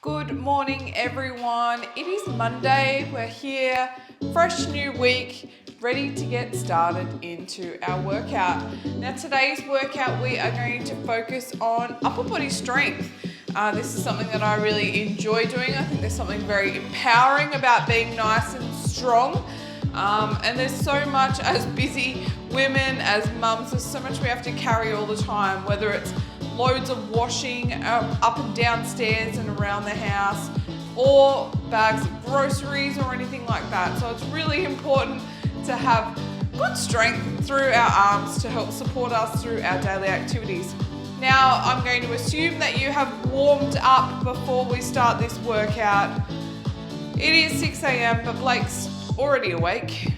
Good morning, everyone. It is Monday. We're here, fresh new week, ready to get started into our workout. Now, today's workout, we are going to focus on upper body strength. This is something that I really enjoy doing. I think there's something very empowering about being nice and strong. And there's so much as busy women, as mums, there's so much we have to carry all the time, whether it's loads of washing up and downstairs and around the house, or bags of groceries or anything like that. So it's really important to have good strength through our arms to help support us through our daily activities. Now, I'm going to assume that you have warmed up before we start this workout. It is 6 a.m, but Blake's already awake.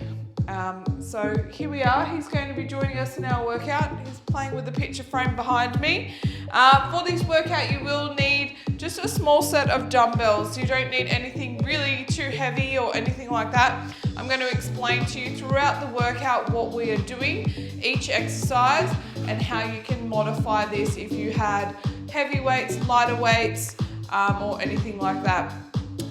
So here we are. He's going to be joining us in our workout. He's playing with the picture frame behind me. For this workout, you will need just a small set of dumbbells. You don't need anything really too heavy or anything like that. I'm going to explain to you throughout the workout what we are doing, each exercise, and how you can modify this if you had heavy weights, lighter weights, or anything like that.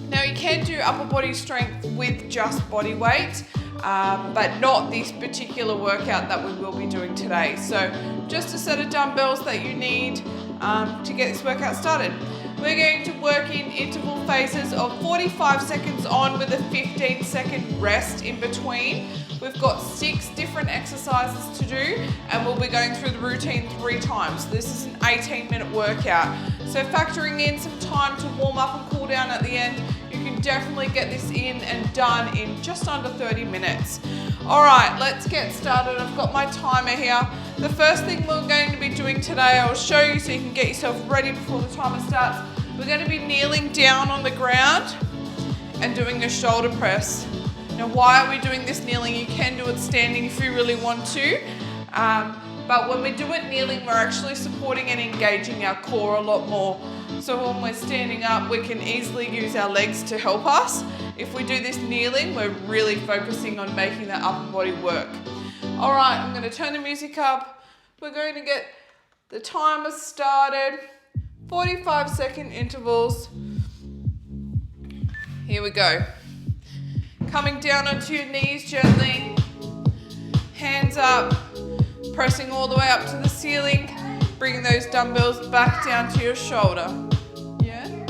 Now, you can do upper body strength with just body weight, but not this particular workout that we will be doing today. So just a set of dumbbells that you need to get this workout started. We're going to work in interval phases of 45 seconds on with a 15-second rest in between. We've got 6 different exercises to do, and we'll be going through the routine 3 times. This is an 18-minute workout. So factoring in some time to warm up and cool down at the end, you can definitely get this in and done in just under 30 minutes. All right, let's get started. I've got my timer here. The first thing we're going to be doing today, I'll show you so you can get yourself ready before the timer starts. We're going to be kneeling down on the ground and doing a shoulder press. Now, why are we doing this kneeling? You can do it standing if you really want to. But when we do it kneeling, we're actually supporting and engaging our core a lot more. So when we're standing up, we can easily use our legs to help us. If we do this kneeling, we're really focusing on making that upper body work. All right, I'm going to turn the music up. We're going to get the timer started. 45-second intervals. Here we go. Coming down onto your knees gently. Hands up. Pressing all the way up to the ceiling. Bringing those dumbbells back down to your shoulder. Yeah?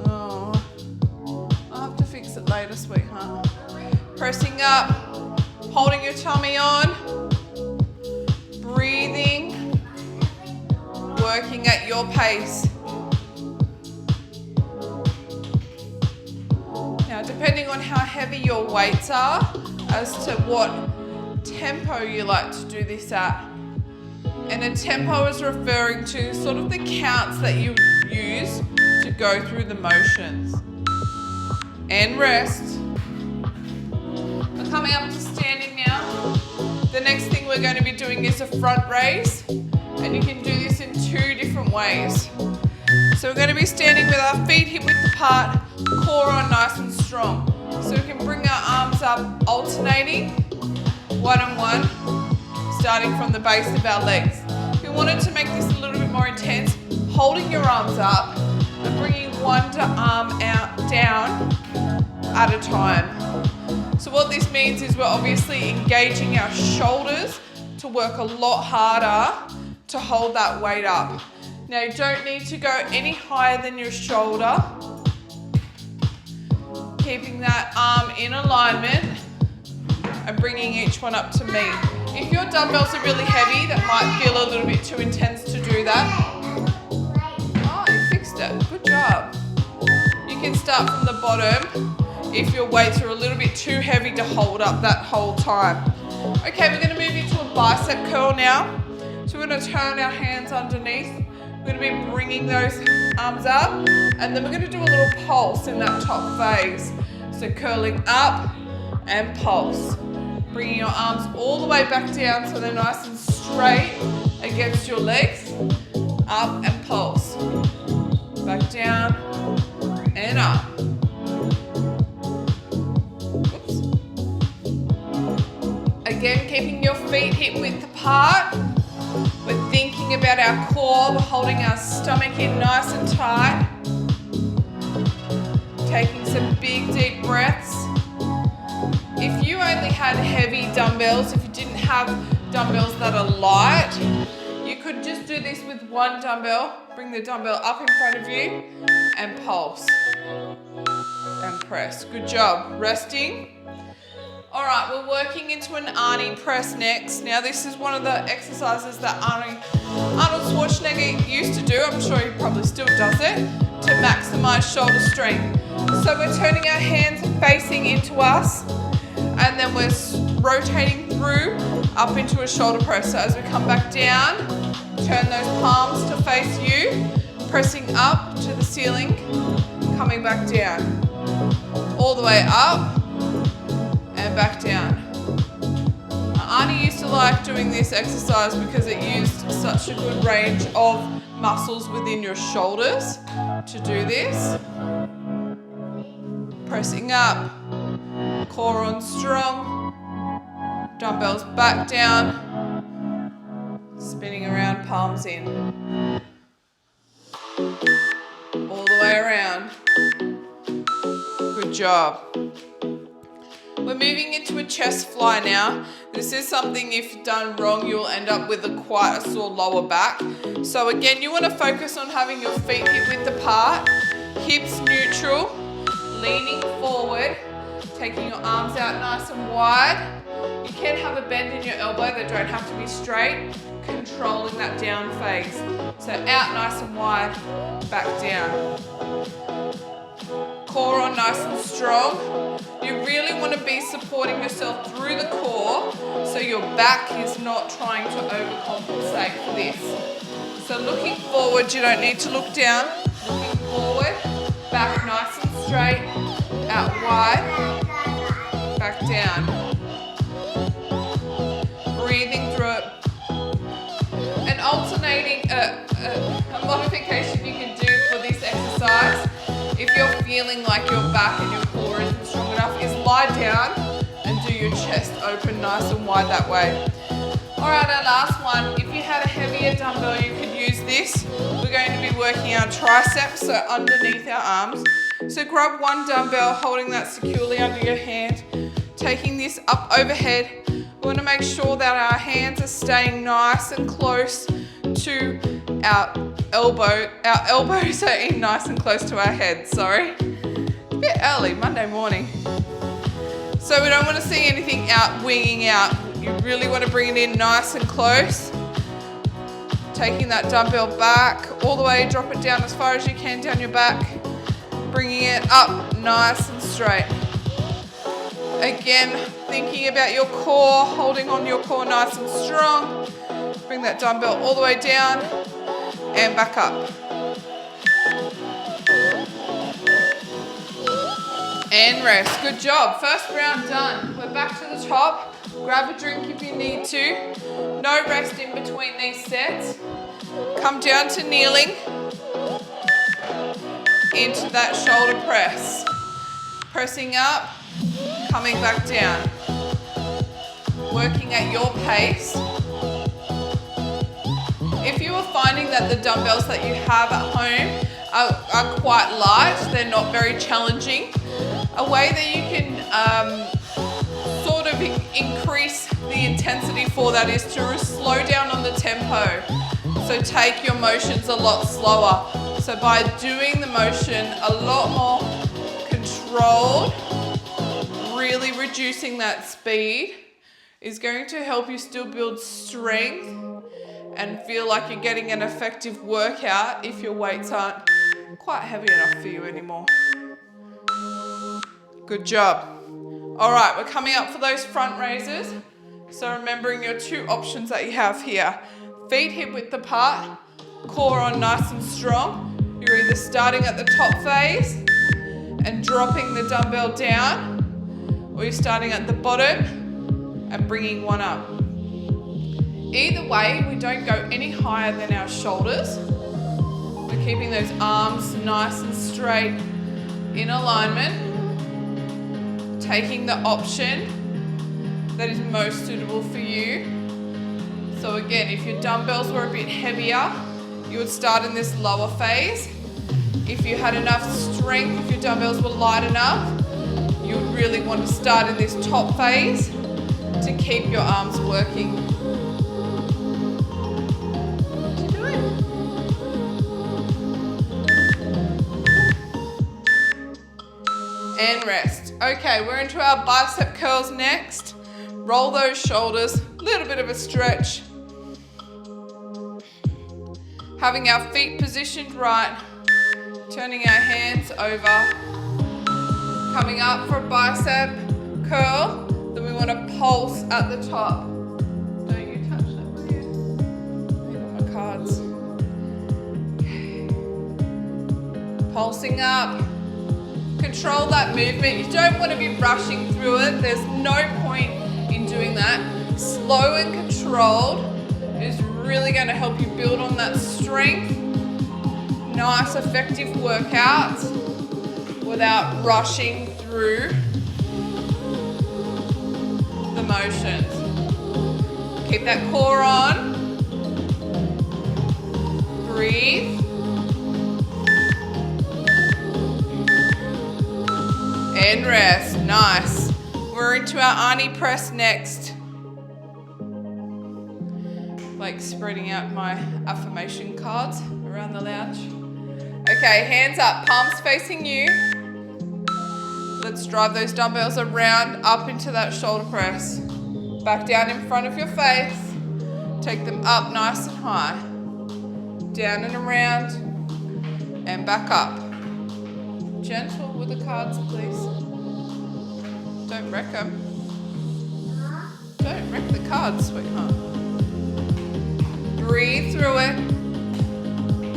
Oh, I'll have to fix it later, sweetheart. Pressing up. Holding your tummy on. Breathing. Working at your pace. Now, depending on how heavy your weights are, as to what tempo you like to do this at. And a tempo is referring to sort of the counts that you use to go through the motions. And rest. We're coming up to standing now. The next thing we're going to be doing is a front raise. And you can do this in 2 different ways. So we're going to be standing with our feet hip width apart, core on nice and strong. So we can bring our arms up, alternating, one and one, starting from the base of our legs. If we wanted to make this a little bit more intense, holding your arms up and bringing one arm out, down at a time. So what this means is we're obviously engaging our shoulders to work a lot harder to hold that weight up. Now, you don't need to go any higher than your shoulder. Keeping that arm in alignment and bringing each one up to meet. If your dumbbells are really heavy, that might feel a little bit too intense to do that. Oh, you fixed it. Good job. You can start from the bottom if your weights are a little bit too heavy to hold up that whole time. Okay, we're going to move into a bicep curl now. So we're going to turn our hands underneath. We're going to be bringing those arms up, and then we're going to do a little pulse in that top phase. So curling up and pulse. Bringing your arms all the way back down so they're nice and straight against your legs. Up and pulse. Back down and up. Oops. Again, keeping your feet hip width apart. We're thinking about our core. We're holding our stomach in nice and tight. taking some big deep breaths. If you only had heavy dumbbells, if you didn't have dumbbells that are light, you could just do this with one dumbbell. Bring the dumbbell up in front of you and pulse and press. Good job. Resting. All right, we're working into an Arnie press next. Now this is one of the exercises that Arnold Schwarzenegger used to do. I'm sure he probably still does it to maximize shoulder strength. So we're turning our hands facing into us, and then we're rotating through up into a shoulder press. So as we come back down, turn those palms to face you, pressing up to the ceiling, coming back down. All the way up and back down. Arnie used to like doing this exercise because it used such a good range of muscles within your shoulders to do this. Pressing up, core on strong, dumbbells back down, spinning around, palms in. All the way around. Good job. We're moving into a chest fly now. This is something if done wrong, you'll end up with quite a sore lower back. So again, you want to focus on having your feet hip width apart, hips neutral, leaning forward, taking your arms out nice and wide. You can have a bend in your elbow, they don't have to be straight, controlling that down phase. So out nice and wide, back down. Core on nice and strong. You really want to be supporting yourself through the core so your back is not trying to overcompensate for this. So looking forward, you don't need to look down. Looking forward, back nice and straight, out wide, back down. Breathing through it. And alternating a modification you can do for this exercise, if you're feeling like your back and your core isn't strong enough, is lie down and do your chest open nice and wide that way. All right, our last one. If you had a heavier dumbbell, you could use this. We're going to be working our triceps, so underneath our arms. So grab one dumbbell, holding that securely under your hand, taking this up overhead. We want to make sure that our hands are staying nice and close to our elbow. Our elbows are in nice and close to our head, sorry. It's a bit early, Monday morning. So we don't want to see anything out, winging out. You really want to bring it in nice and close. Taking that dumbbell back all the way, drop it down as far as you can down your back. Bringing it up nice and straight. Again, thinking about your core, holding on your core nice and strong. Bring that dumbbell all the way down and back up. And rest. Good job. First round done. We're back to the top. Grab a drink if you need to. No rest in between these sets. Come down to kneeling. Into that shoulder press. Pressing up, coming back down. Working at your pace. If you are finding that the dumbbells that you have at home are quite light, they're not very challenging, a way that you can sort of increase the intensity for that is to slow down on the tempo. So take your motions a lot slower. So by doing the motion a lot more controlled, really reducing that speed is going to help you still build strength and feel like you're getting an effective workout if your weights aren't quite heavy enough for you anymore. Good job. All right, we're coming up for those front raises. So remembering your two options that you have here. Feet hip width apart, core on nice and strong. You're either starting at the top phase and dropping the dumbbell down, or you're starting at the bottom and bringing one up. Either way, we don't go any higher than our shoulders. We're keeping those arms nice and straight in alignment, taking the option that is most suitable for you. So again, if your dumbbells were a bit heavier, you would start in this lower phase, If you had enough strength, if your dumbbells were light enough, you would really want to start in this top phase to keep your arms working. What you doing? And rest. Okay, we're into our bicep curls next. Roll those shoulders, a little bit of a stretch. Having our feet positioned right, turning our hands over, coming up for a bicep curl, then we want to pulse at the top. Don't you touch that, will you? These are my cards. Pulsing up. Control that movement. You don't want to be rushing through it. There's no point in doing that. Slow and controlled is really going to help you build on that strength. Nice, effective workouts without rushing through the motions. Keep that core on. Breathe. And rest. Nice. We're into our Arnie press next. Like spreading out my affirmation cards around the lounge. Okay, hands up, palms facing you. Let's drive those dumbbells around up into that shoulder press. Back down in front of your face. Take them up nice and high. Down and around and back up. Gentle with the cards, please. Don't wreck them. Don't wreck the cards, sweetheart. Breathe through it.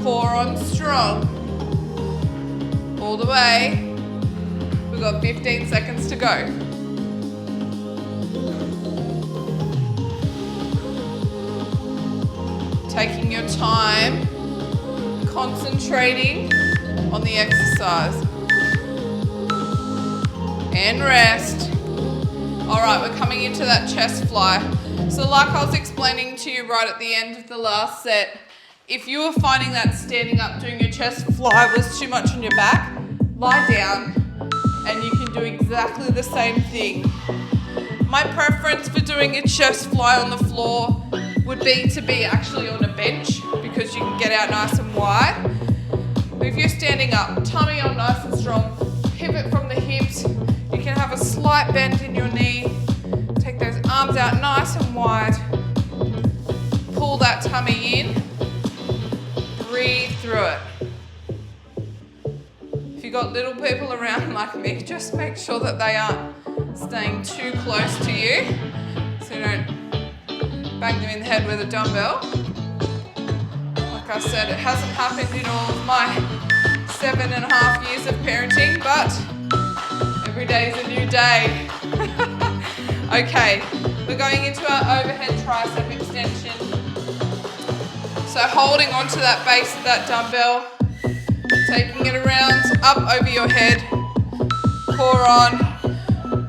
Core on strong. All the way. We've got 15 seconds to go. Taking your time, concentrating on the exercise. And rest. All right, we're coming into that chest fly. So like I was explaining to you right at the end of the last set, if you were finding that standing up doing your chest fly was too much on your back, lie down and you can do exactly the same thing. My preference for doing a chest fly on the floor would be to be actually on a bench because you can get out nice and wide. But if you're standing up, tummy on nice and strong, pivot from the hips, you can have a slight bend in your knee, take those arms out nice and wide, pull that tummy in, breathe through it. If you've got little people around like me, just make sure that they aren't staying too close to you so you don't bang them in the head with a dumbbell. Like I said, it hasn't happened in all of my 7.5 years of parenting, but every day is a new day. Okay, we're going into our overhead tricep extension. So holding onto that base of that dumbbell, taking it around, up over your head, core on,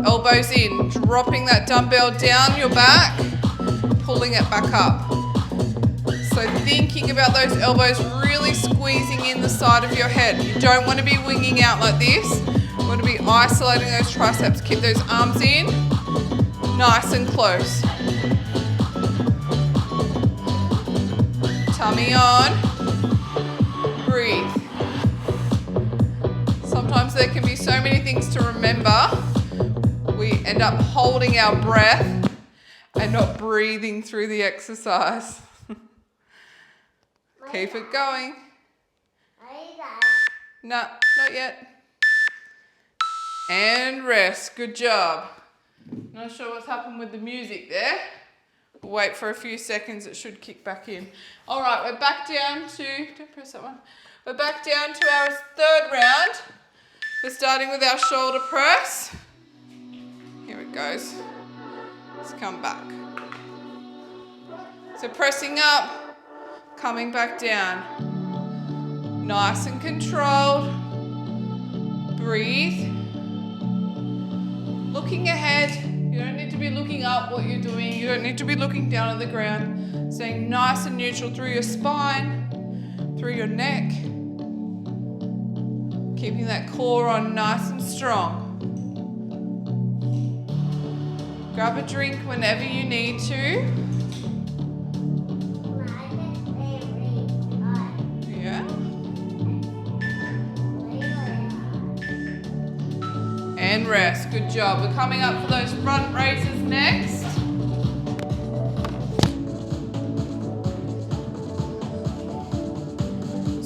elbows in, dropping that dumbbell down your back, pulling it back up. So thinking about those elbows really squeezing in the side of your head. You don't want to be winging out like this. You want to be isolating those triceps. Keep those arms in, nice and close. Tummy on, breathe. Sometimes there can be so many things to remember. We end up holding our breath and not breathing through the exercise. Keep it going. No, not yet. And rest. Good job. Not sure what's happened with the music there. We'll wait for a few seconds. It should kick back in. All right, we're back down to, don't press that one. We're back down to our third round. We're starting with our shoulder press. Here it goes. Let's come back. So pressing up, coming back down. Nice and controlled. Breathe. Looking ahead. You don't need to be looking up what you're doing. You don't need to be looking down on the ground. Staying nice and neutral through your spine, through your neck. Keeping that core on nice and strong. Grab a drink whenever you need to. Yeah. And rest. Good job. We're coming up for those front raises next.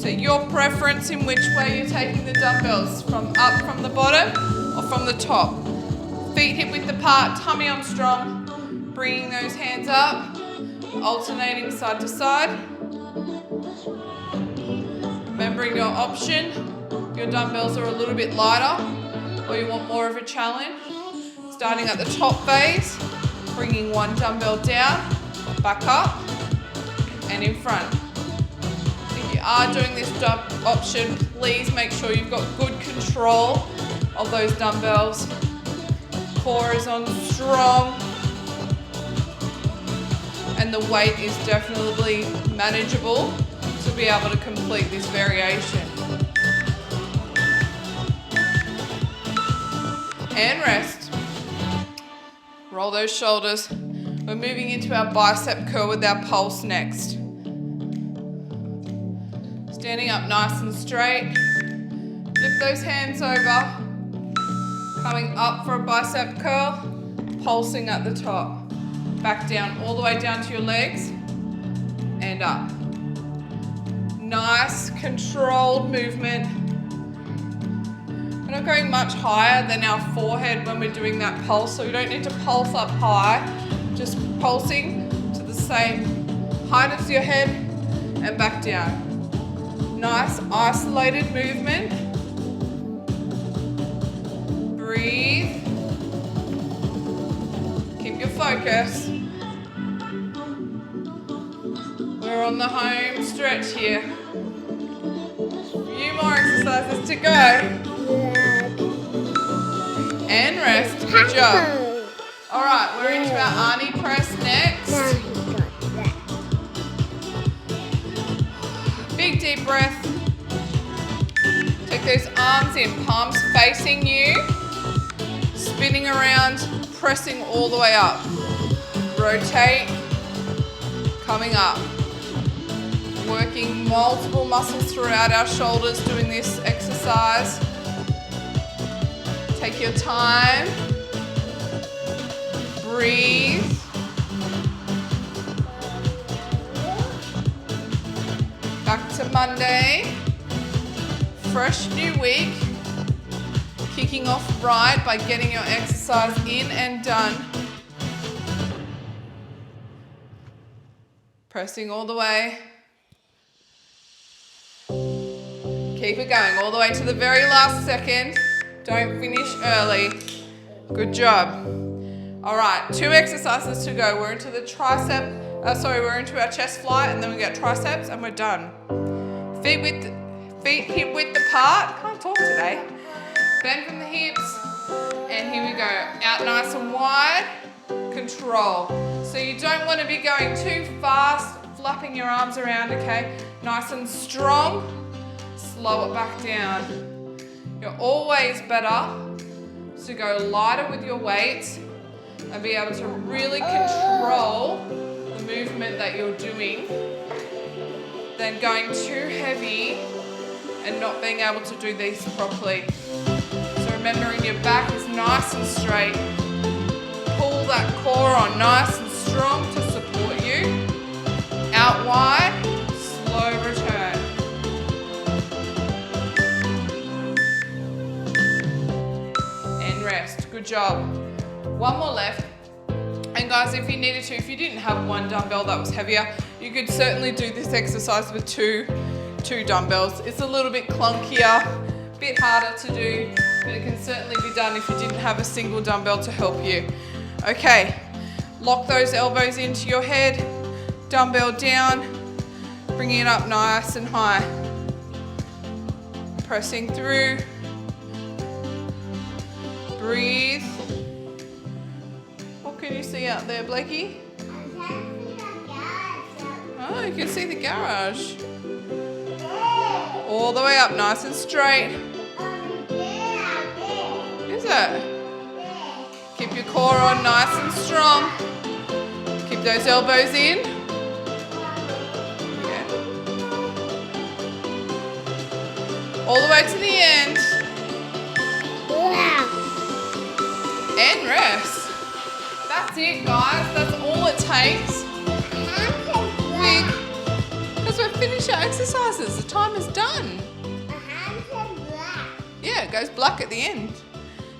So your preference in which way you're taking the dumbbells, from up from the bottom or from the top. Feet hip width apart, tummy on strong, bringing those hands up, alternating side to side. Remembering your option, your dumbbells are a little bit lighter or you want more of a challenge. Starting at the top phase, bringing one dumbbell down, back up and in front. If you are doing this option, please make sure you've got good control of those dumbbells. Core is on strong and the weight is definitely manageable to be able to complete this variation. And rest. Roll those shoulders. We're moving into our bicep curl with our pulse next. Standing up nice and straight. Lift those hands over. Coming up for a bicep curl, pulsing at the top. Back down, all the way down to your legs and up. Nice, controlled movement. We're not going much higher than our forehead when we're doing that pulse, so we don't need to pulse up high. Just pulsing to the same height as your head and back down. Nice, isolated movement. Breathe. Keep your focus. We're on the home stretch here. Few more exercises to go. And rest. Good job. Alright, we're into our Arnie press next. Big deep breath. Take those arms in, palms facing you. Spinning around, pressing all the way up. Rotate, coming up. Working multiple muscles throughout our shoulders doing this exercise. Take your time. Breathe. Back to Monday. Fresh new week. Kicking off right by getting your exercise in and done. Pressing all the way. Keep it going all the way to the very last second. Don't finish early. Good job. All right, 2 exercises to go. We're into the we're into our chest fly and then we get triceps and we're done. Feet hip width apart. Can't talk today. Bend from the hips, and here we go. Out nice and wide, control. So you don't want to be going too fast, flapping your arms around, okay? Nice and strong, slow it back down. You're always better to go lighter with your weight and be able to really control the movement that you're doing than going too heavy and not being able to do these properly. Remembering your back is nice and straight. Pull that core on nice and strong to support you. Out wide, slow return. And rest. Good job. One more left. And guys, if you needed to, if you didn't have one dumbbell that was heavier, you could certainly do this exercise with two dumbbells. It's a little bit clunkier, a bit harder to do, but it can certainly be done if you didn't have a single dumbbell to help you. Okay, lock those elbows into your head, dumbbell down, bringing it up nice and high. Pressing through. Breathe. What can you see out there, Blakey? Oh, you can see the garage. All the way up, nice and straight. it? Keep your core on nice and strong. Keep those elbows in. Yeah. All the way to the end. And rest. That's it, guys. That's all it takes. Because we've finished our exercises. The time is done. Yeah, it goes black at the end.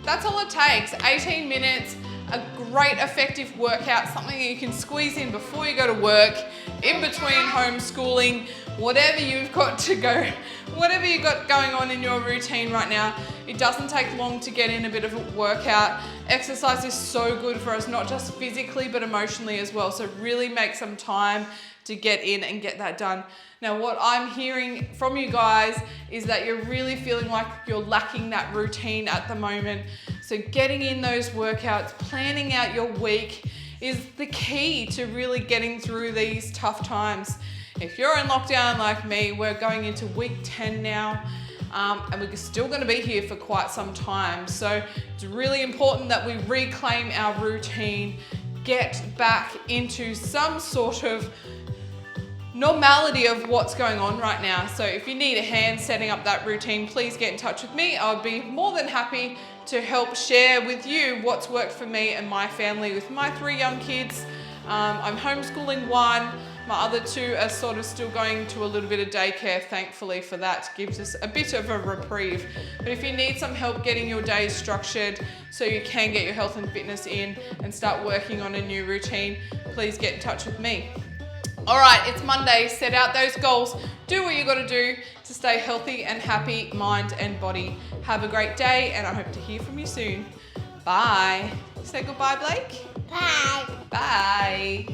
That's all it takes. 18 minutes, a great effective workout, something that you can squeeze in before you go to work, in between homeschooling, whatever you've got to go, whatever you've got going on in your routine right now. It doesn't take long to get in a bit of a workout. Exercise is so good for us, not just physically, but emotionally as well. So really make some time to get in and get that done. Now, what I'm hearing from you guys is that you're really feeling like you're lacking that routine at the moment. So getting in those workouts, planning out your week is the key to really getting through these tough times. If you're in lockdown like me, we're going into week 10 now, and we're still going to be here for quite some time. So it's really important that we reclaim our routine, get back into some sort of normality of what's going on right now. So if you need a hand setting up that routine, please get in touch with me. I'll be more than happy to help share with you what's worked for me and my family with my 3 young kids. I'm homeschooling one. My other 2 are sort of still going to a little bit of daycare, thankfully for that. Gives us a bit of a reprieve. But if you need some help getting your days structured so you can get your health and fitness in and start working on a new routine, please get in touch with me. All right, it's Monday. Set out those goals. Do what you got to do to stay healthy and happy, mind and body. Have a great day, and I hope to hear from you soon. Bye. Say goodbye, Blake. Bye. Bye.